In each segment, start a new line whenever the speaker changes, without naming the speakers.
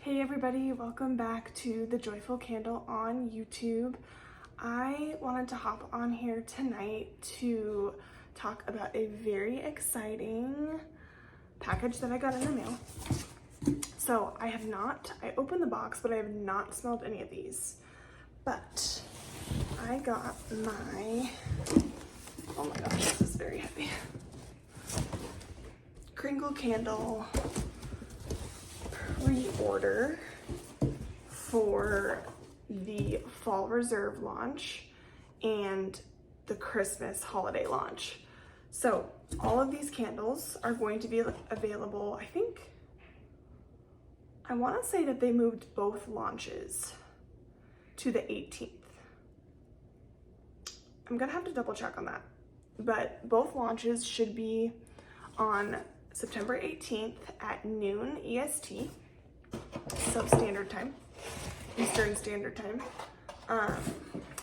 Hey everybody, welcome back to The Joyful Candle on YouTube. I wanted to hop on here tonight to talk about a very exciting package that I got in the mail. So I opened the box, but I have not smelled any of these. But I got my, oh my gosh, this is very heavy, Kringle candle Preorder for the Fall Reserve launch and the Christmas holiday launch. So all of these candles are going to be available. I want to say that they moved both launches to the 18th. I'm gonna have to double check on that, but both launches should be on September 18th at noon EST, so standard time, Eastern Standard Time.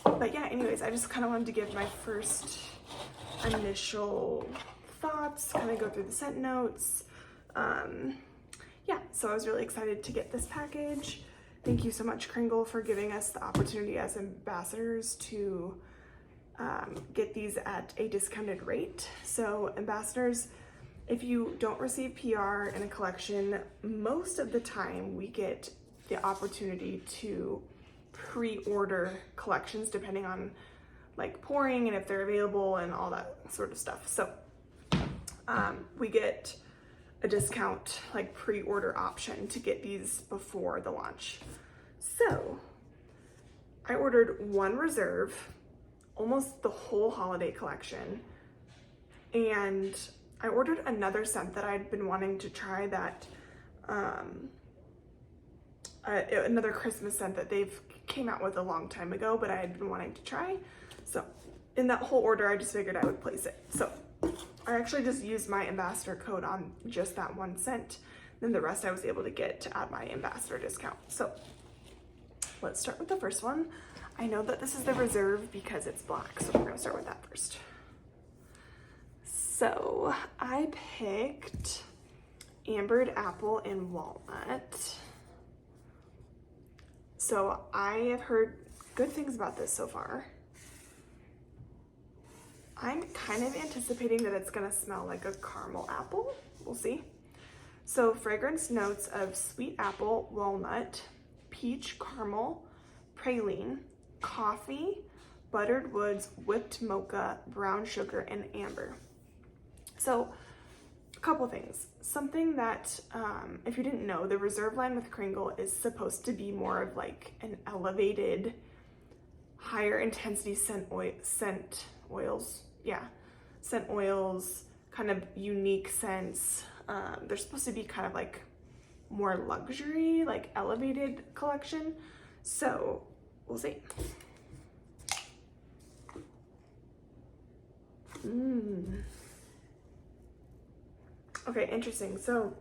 But yeah, anyways, I just kind of wanted to give my first initial thoughts, kind of go through the scent notes. Yeah, so I was really excited to get this package. Thank you so much, Kringle, for giving us the opportunity as ambassadors to get these at a discounted rate. So ambassadors, if you don't receive PR in a collection, most of the time we get the opportunity to pre-order collections depending on like pouring and if they're available and all that sort of stuff. So we get a discount, like pre-order option to get these before the launch. So I ordered one reserve, almost the whole holiday collection, and I ordered another scent that I'd been wanting to try, that another Christmas scent that they've came out with a long time ago, but I had been wanting to try. So in that whole order, I just figured I would place it. So I actually just used my ambassador code on just that one scent. Then the rest I was able to get to add my ambassador discount. So let's start with the first one. I know that this is the reserve because it's black, so we're gonna start with that first. So I picked ambered apple and walnut. So I have heard good things about this so far. I'm kind of anticipating that it's gonna smell like a caramel apple. We'll see. So fragrance notes of sweet apple, walnut, peach, caramel, praline, coffee, buttered woods, whipped mocha, brown sugar, and amber. So a couple things. Something that, if you didn't know, the reserve line with Kringle is supposed to be more of like an elevated, higher intensity scent oils. Yeah, scent oils, kind of unique scents. They're supposed to be kind of like more luxury, like elevated collection. So we'll see. Okay, interesting. So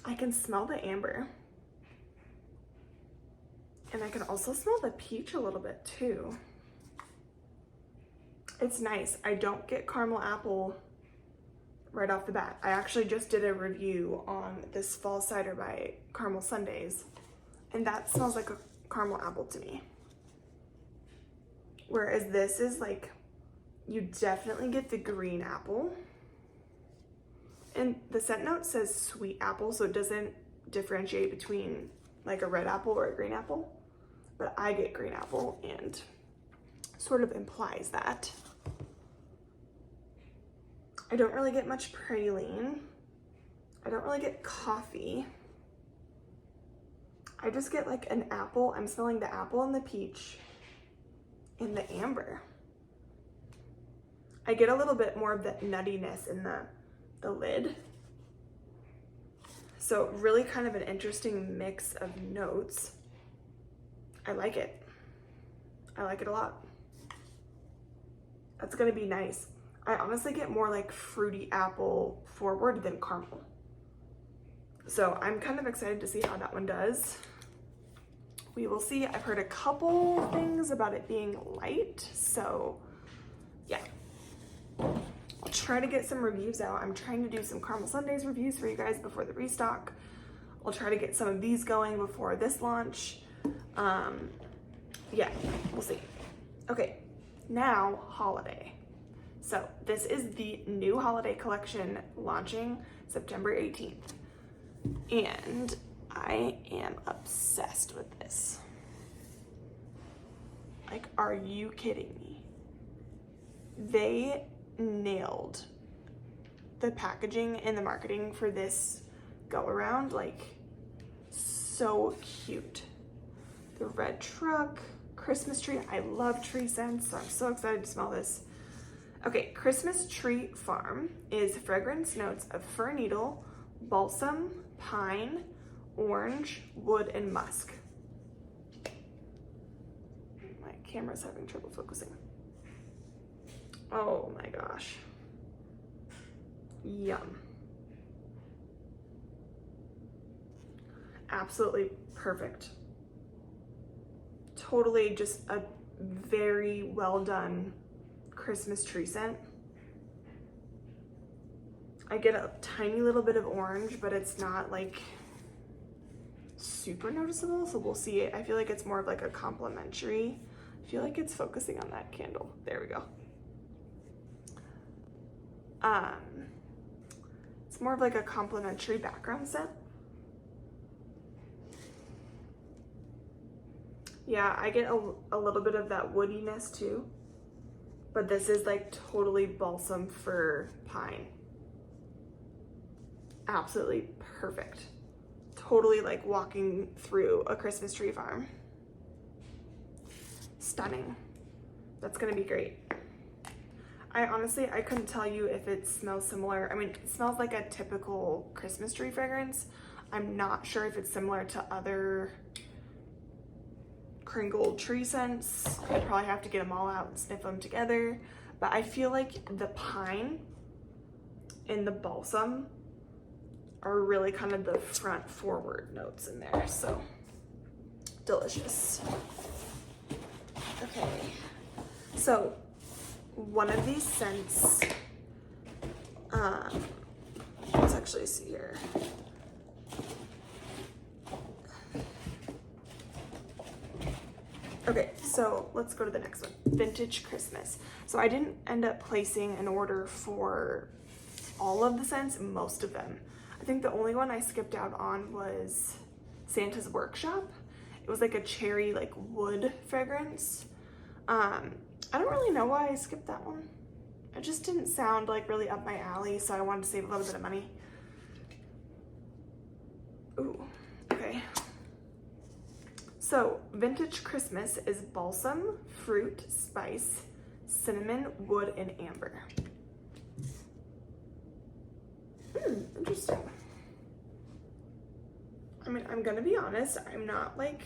I can smell the amber, and I can also smell the peach a little bit too. It's nice. I don't get caramel apple right off the bat. I actually just did a review on this fall cider by Caramel Sundays, and that smells like a caramel apple to me. Whereas this is like, you definitely get the green apple. And the scent note says sweet apple, so it doesn't differentiate between like a red apple or a green apple. But I get green apple and sort of implies that. I don't really get much praline. I don't really get coffee. I just get like an apple. I'm smelling the apple and the peach and the amber. I get a little bit more of that nuttiness in the lid. So really kind of an interesting mix of notes. I like it. I like it a lot. That's gonna be nice. I honestly get more like fruity apple forward than caramel. So I'm kind of excited to see how that one does. We will see. I've heard a couple things about it being light, so yeah. I'll try to get some reviews out. I'm trying to do some Caramel Sundays reviews for you guys before the restock. I'll try to get some of these going before this launch. Yeah, we'll see. Okay, now holiday. So this is the new holiday collection launching September 18th. And I am obsessed with this. Like, are you kidding me? They nailed the packaging and the marketing for this go around, like, so cute. The red truck, Christmas tree. I love tree scents, so I'm so excited to smell this. Okay, Christmas Tree Farm is fragrance notes of fir needle, balsam, pine, orange, wood, and musk. My camera's having trouble focusing. Oh my gosh. Yum. Absolutely perfect. Totally just a very well done Christmas tree scent. I get a tiny little bit of orange, but it's not like super noticeable, so we'll see it. I feel like it's more of like a complimentary. I feel like it's focusing on that candle. There we go. It's more of like a complimentary background scent. Yeah, I get a little bit of that woodiness too, but this is like totally balsam fir pine. Absolutely perfect. Totally like walking through a Christmas tree farm. Stunning. That's gonna be great. I couldn't tell you if it smells similar. I mean, it smells like a typical Christmas tree fragrance. I'm not sure if it's similar to other Kringle tree scents. I'd probably have to get them all out and sniff them together. But I feel like the pine and the balsam are really kind of the front forward notes in there. So delicious. Okay, so one of these scents, let's actually see here. Okay, so let's go to the next one, Vintage Christmas. So I didn't end up placing an order for all of the scents, most of them. I think the only one I skipped out on was Santa's Workshop. It was like a cherry, like wood fragrance. I don't really know why I skipped that one. It just didn't sound like really up my alley, so I wanted to save a little bit of money. Ooh, okay. So Vintage Christmas is balsam, fruit, spice, cinnamon, wood, and amber. Interesting. I mean, I'm gonna be honest, I'm not like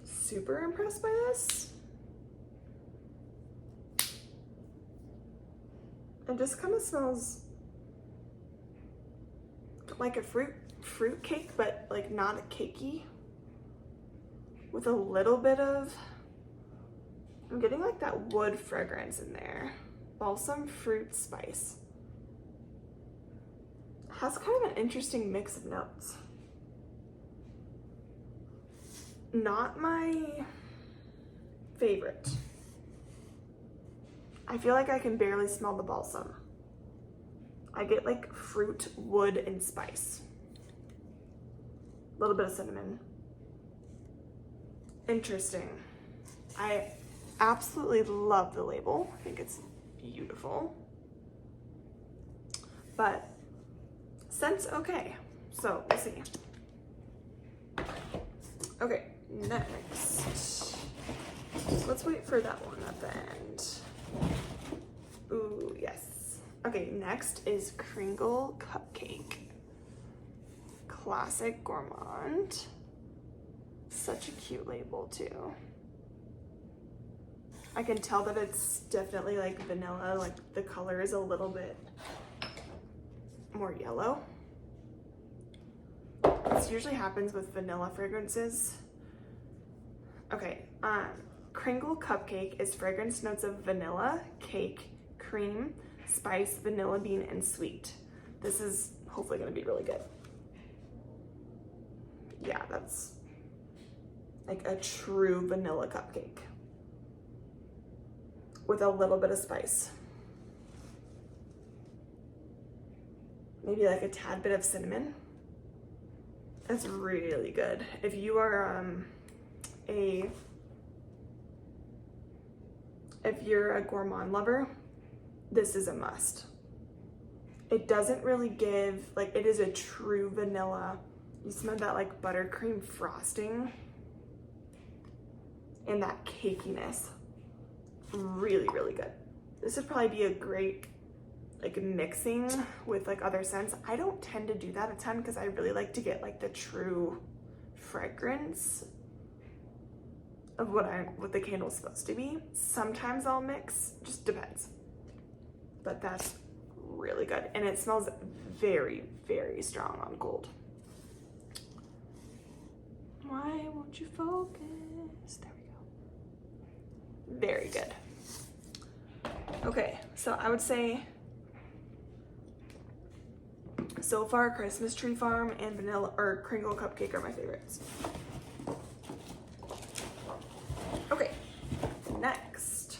super impressed by this. It just kind of smells like a fruit cake, but like not a cakey, with a little bit of, I'm getting like that wood fragrance in there. Balsam, fruit, spice. Has kind of an interesting mix of notes. Not my favorite. I feel like I can barely smell the balsam. I get like fruit, wood, and spice. A little bit of cinnamon. Interesting. I absolutely love the label. I think it's beautiful. But scent's okay. So we'll see. Okay, next. Let's wait for that one at the end. Ooh, yes. Okay, next is Kringle Cupcake. Classic Gourmand. Such a cute label too. I can tell that it's definitely like vanilla, like the color is a little bit more yellow. This usually happens with vanilla fragrances. Okay, Kringle Cupcake is fragrance notes of vanilla, cake, cream, spice, vanilla bean, and sweet. This is hopefully gonna be really good. yeah, that's like a true vanilla cupcake with a little bit of spice. Maybe like a tad bit of cinnamon. That's really good. If you are if you're a gourmand lover, this is a must. It doesn't really give, like, it is a true vanilla. You smell that like buttercream frosting and that cakiness. Really, really good. This would probably be a great like mixing with like other scents. I don't tend to do that a ton because I really like to get like the true fragrance of what the candle's supposed to be. Sometimes I'll mix, just depends. But that's really good. And it smells very, very strong on cold. Why won't you focus? There we go. Very good. Okay, so I would say so far Christmas Tree Farm and vanilla or Kringle cupcake are my favorites. Okay, next,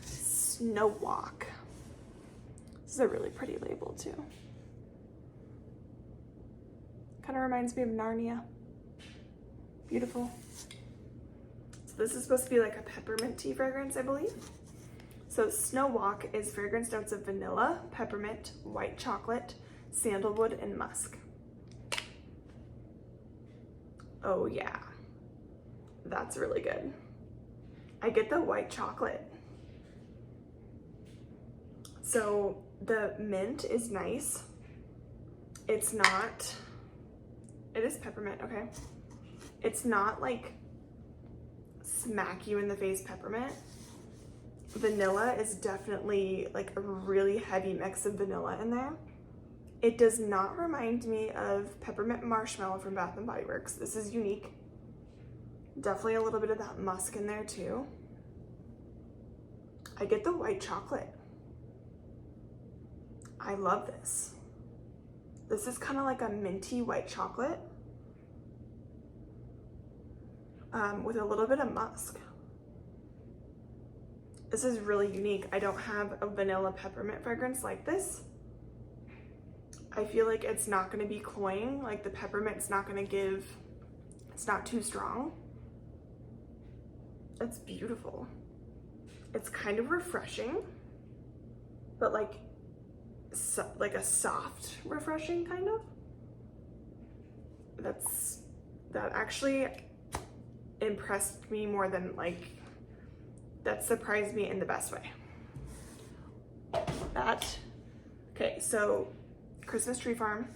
Snow Walk. This is a really pretty label too. Kind of reminds me of Narnia. Beautiful. So this is supposed to be like a peppermint tea fragrance, I believe. So Snow Walk is fragrance notes of vanilla, peppermint, white chocolate, sandalwood, and musk. Oh yeah, that's really good. I get the white chocolate. So the mint is nice. It's not, it is peppermint, okay. It's not like smack you in the face peppermint. Vanilla is definitely like a really heavy mix of vanilla in there. It does not remind me of peppermint marshmallow from Bath and Body Works. This is unique. Definitely a little bit of that musk in there too. I get the white chocolate. I love this. This is kind of like a minty white chocolate with a little bit of musk. This is really unique. I don't have a vanilla peppermint fragrance like this. I feel like it's not gonna be cloying, like the peppermint's not gonna give, it's not too strong. It's beautiful. It's kind of refreshing, but like a soft refreshing kind of. That actually impressed me more than like, that surprised me in the best way. Okay, so Christmas Tree Farm.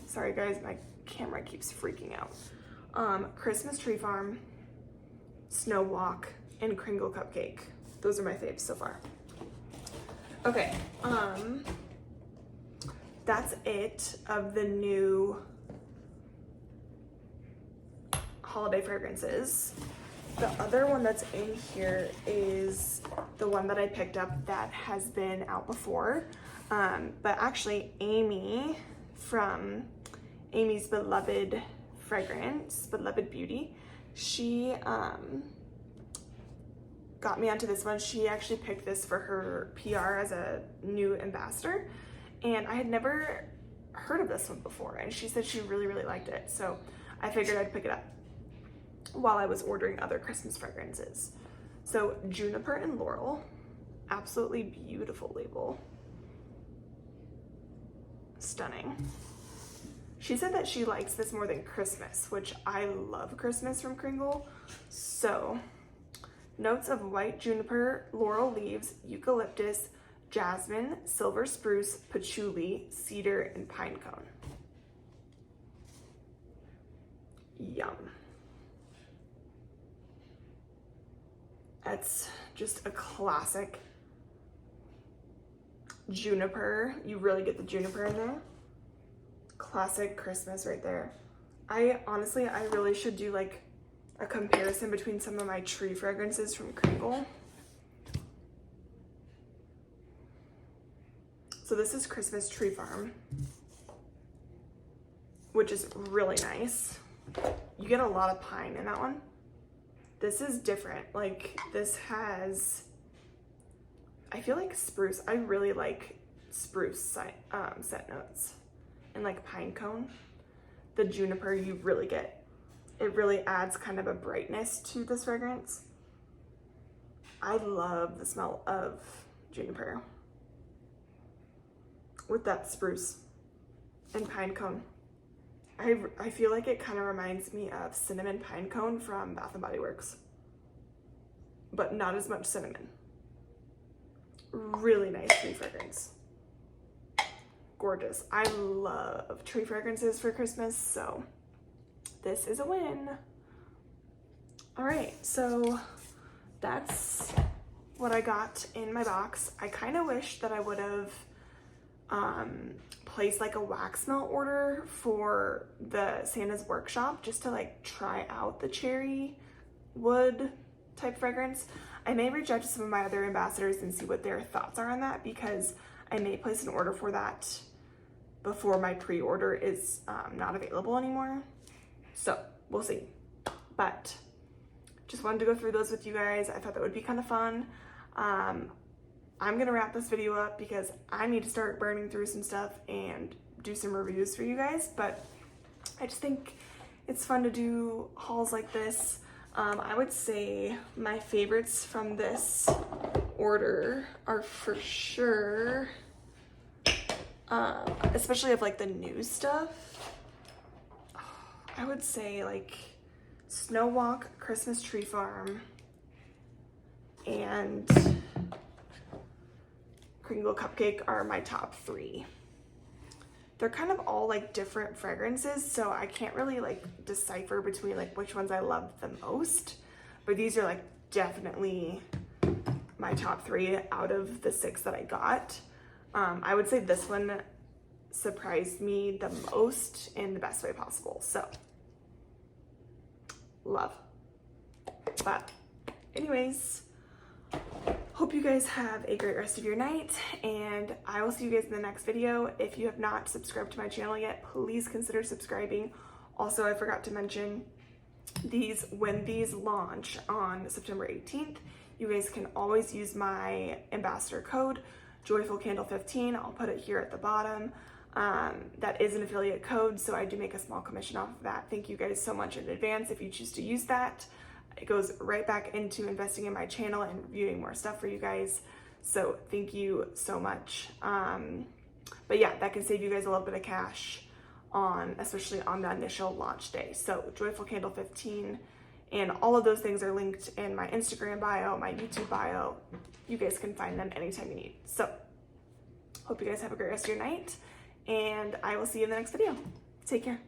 Sorry guys, my camera keeps freaking out. Christmas Tree Farm, Snow Walk, and Kringle Cupcake. Those are my faves so far. Okay, that's it of the new holiday fragrances. The other one that's in here is the one that I picked up that has been out before. But actually Amy from Amy's Beloved Fragrance, Beloved Beauty, she got me onto this one. She actually picked this for her PR as a new ambassador, and I had never heard of this one before, and she said she really, really liked it. So I figured I'd pick it up while I was ordering other Christmas fragrances. So Juniper and Laurel, absolutely beautiful label. Stunning. She said that she likes this more than Christmas, which I love Christmas from Kringle. So, notes of white juniper, laurel leaves, eucalyptus, jasmine, silver spruce, patchouli, cedar, and pine cone. Yum. That's just a classic juniper. You really get the juniper in there. Classic Christmas right there. I really should do like a comparison between some of my tree fragrances from Kringle. So this is Christmas Tree Farm, which is really nice. You get a lot of pine in that one. This is different. Like, this has, I feel like spruce. I really like spruce scent notes and like pine cone. The juniper, you really get, it really adds kind of a brightness to this fragrance. I love the smell of juniper with that spruce and pine cone. I feel like it kind of reminds me of cinnamon pine cone from Bath & Body Works, but not as much cinnamon. Really nice tree fragrance. Gorgeous. I love tree fragrances for Christmas, so this is a win. All right, so that's what I got in my box. I kind of wish that I would have placed like a wax melt order for the Santa's Workshop just to like try out the cherry wood type fragrance. I may reach out to some of my other ambassadors and see what their thoughts are on that, because I may place an order for that before my pre-order is not available anymore. So we'll see. But just wanted to go through those with you guys. I thought that would be kind of fun. I'm gonna wrap this video up because I need to start burning through some stuff and do some reviews for you guys, but I just think it's fun to do hauls like this. I would say my favorites from this order are for sure, especially of like the new stuff, I would say like Snow Walk, Christmas Tree Farm, and Kringle Cupcake are my top 3. They're kind of all like different fragrances, so I can't really like decipher between like which ones I love the most, but these are like definitely my top 3 out of the 6 that I got. I would say this one surprised me the most in the best way possible, so love. But anyways, hope you guys have a great rest of your night, and I will see you guys in the next video. If you have not subscribed to my channel yet, please consider subscribing. Also, I forgot to mention these, when these launch on September 18th, you guys can always use my ambassador code, JoyfulCandle15. I'll put it here at the bottom. That is an affiliate code, so I do make a small commission off of that. Thank you guys so much in advance if you choose to use that. It goes right back into investing in my channel and reviewing more stuff for you guys. So thank you so much. But yeah, that can save you guys a little bit of cash on, especially on the initial launch day. So JoyfulCandle15, and all of those things are linked in my Instagram bio, my YouTube bio. You guys can find them anytime you need. So hope you guys have a great rest of your night, and I will see you in the next video. Take care.